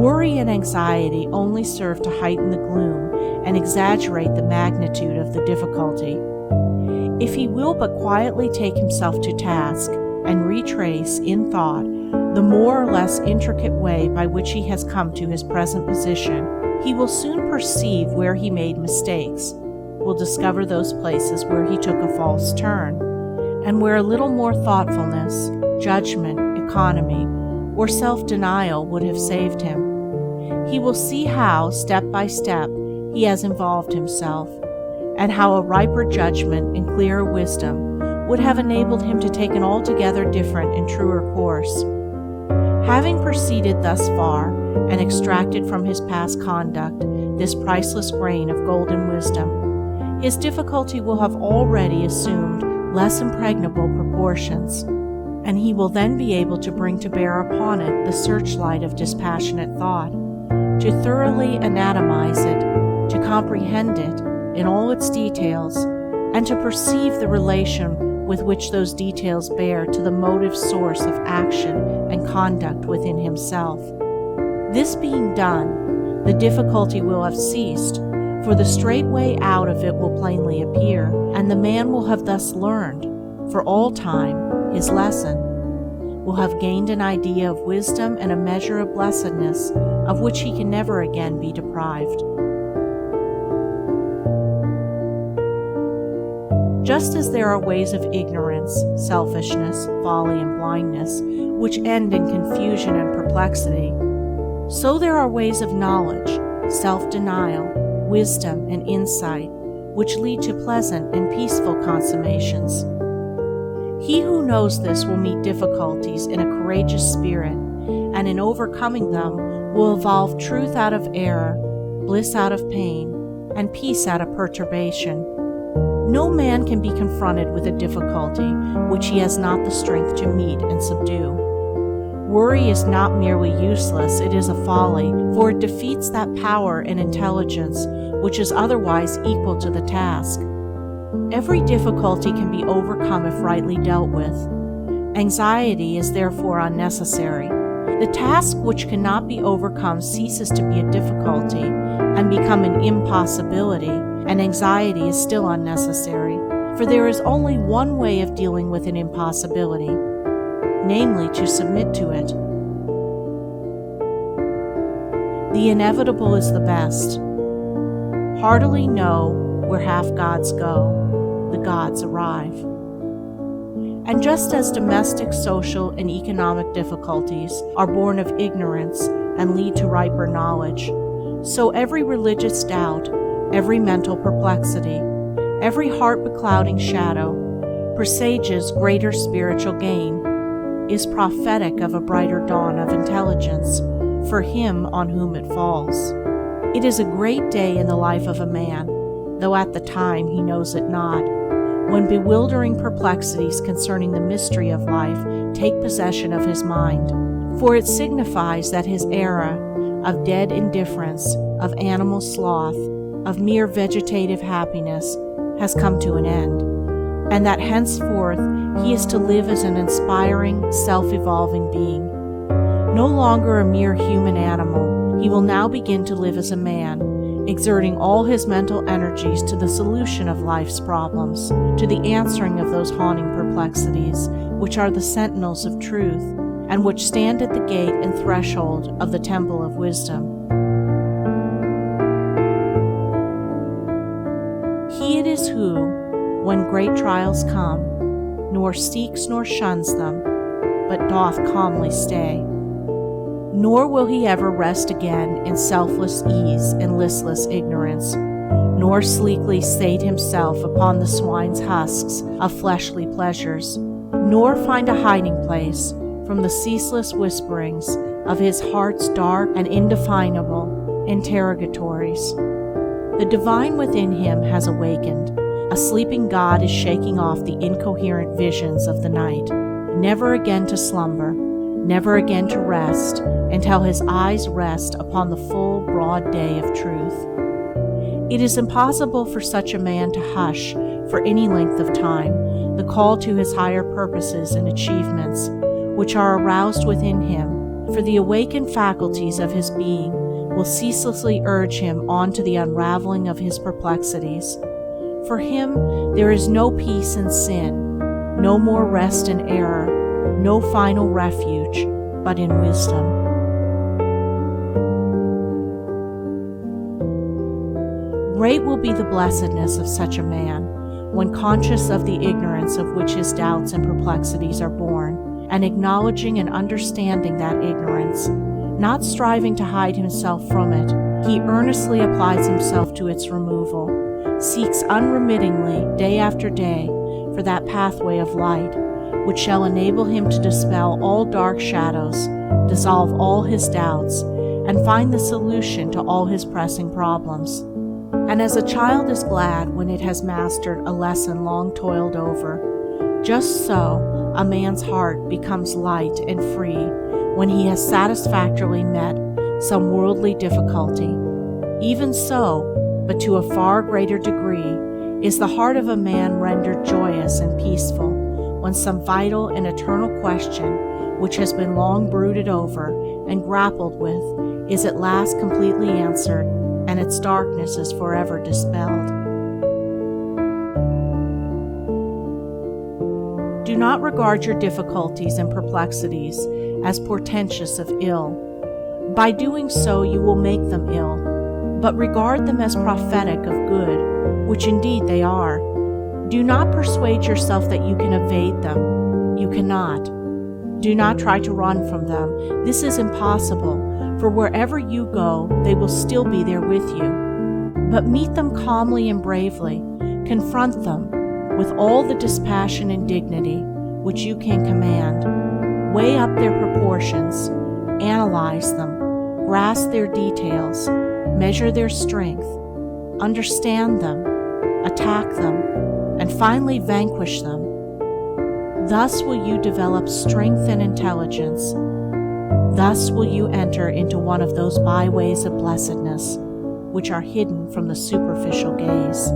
Worry and anxiety only serve to heighten the gloom and exaggerate the magnitude of the difficulty. If he will but quietly take himself to task and retrace in thought the more or less intricate way by which he has come to his present position, he will soon perceive where he made mistakes, will discover those places where he took a false turn, and where a little more thoughtfulness, judgment, economy, or self-denial would have saved him. He will see how, step by step, he has involved himself, and how a riper judgment and clearer wisdom would have enabled him to take an altogether different and truer course. Having proceeded thus far and extracted from his past conduct this priceless grain of golden wisdom, his difficulty will have already assumed less impregnable proportions, and he will then be able to bring to bear upon it the searchlight of dispassionate thought, to thoroughly anatomize it, to comprehend it in all its details, and to perceive the relation with which those details bear to the motive source of action and conduct within himself. This being done, the difficulty will have ceased, for the straight way out of it will plainly appear, and the man will have thus learned, for all time, his lesson, will have gained an idea of wisdom and a measure of blessedness of which he can never again be deprived. Just as there are ways of ignorance, selfishness, folly, and blindness, which end in confusion and perplexity, so there are ways of knowledge, self-denial, wisdom, and insight, which lead to pleasant and peaceful consummations. He who knows this will meet difficulties in a courageous spirit, and in overcoming them will evolve truth out of error, bliss out of pain, and peace out of perturbation. No man can be confronted with a difficulty which he has not the strength to meet and subdue. Worry is not merely useless, it is a folly, for it defeats that power and intelligence which is otherwise equal to the task. Every difficulty can be overcome if rightly dealt with. Anxiety is therefore unnecessary. The task which cannot be overcome ceases to be a difficulty and become an impossibility, and anxiety is still unnecessary, for there is only one way of dealing with an impossibility, namely to submit to it. The inevitable is the best. Heartily know where half gods go, the gods arrive. And just as domestic, social, and economic difficulties are born of ignorance and lead to riper knowledge, so every religious doubt, every mental perplexity, every heart-beclouding shadow presages greater spiritual gain, is prophetic of a brighter dawn of intelligence for him on whom it falls. It is a great day in the life of a man, though at the time he knows it not, when bewildering perplexities concerning the mystery of life take possession of his mind, for it signifies that his era of dead indifference, of animal sloth, of mere vegetative happiness has come to an end, and that henceforth he is to live as an inspiring, self-evolving being. No longer a mere human animal, he will now begin to live as a man, exerting all his mental energies to the solution of life's problems, to the answering of those haunting perplexities, which are the sentinels of truth, and which stand at the gate and threshold of the temple of wisdom. He it is who, when great trials come, nor seeks nor shuns them, but doth calmly stay. Nor will he ever rest again in selfless ease and listless ignorance, nor sleekly sate himself upon the swine's husks of fleshly pleasures, nor find a hiding place from the ceaseless whisperings of his heart's dark and indefinable interrogatories. The divine within him has awakened. A sleeping God is shaking off the incoherent visions of the night, never again to slumber, never again to rest, until his eyes rest upon the full, broad day of truth. It is impossible for such a man to hush, for any length of time, the call to his higher purposes and achievements, which are aroused within him, for the awakened faculties of his being will ceaselessly urge him on to the unraveling of his perplexities. For him there is no peace in sin, no more rest in error, no final refuge, but in wisdom. Great will be the blessedness of such a man, when conscious of the ignorance of which his doubts and perplexities are born, and acknowledging and understanding that ignorance, not striving to hide himself from it, he earnestly applies himself to its removal, seeks unremittingly, day after day, for that pathway of light, which shall enable him to dispel all dark shadows, dissolve all his doubts, and find the solution to all his pressing problems. And as a child is glad when it has mastered a lesson long toiled over, just so a man's heart becomes light and free when he has satisfactorily met some worldly difficulty. Even so, but to a far greater degree, is the heart of a man rendered joyous and peaceful when some vital and eternal question, which has been long brooded over and grappled with, is at last completely answered, and its darkness is forever dispelled. Do not regard your difficulties and perplexities as portentous of ill. By doing so, you will make them ill, but regard them as prophetic of good, which indeed they are. Do not persuade yourself that you can evade them. You cannot. Do not try to run from them. This is impossible, for wherever you go, they will still be there with you. But meet them calmly and bravely. Confront them with all the dispassion and dignity which you can command. Weigh up their proportions, analyze them, grasp their details, measure their strength, understand them, attack them, and finally vanquish them. Thus will you develop strength and intelligence. Thus will you enter into one of those byways of blessedness which are hidden from the superficial gaze.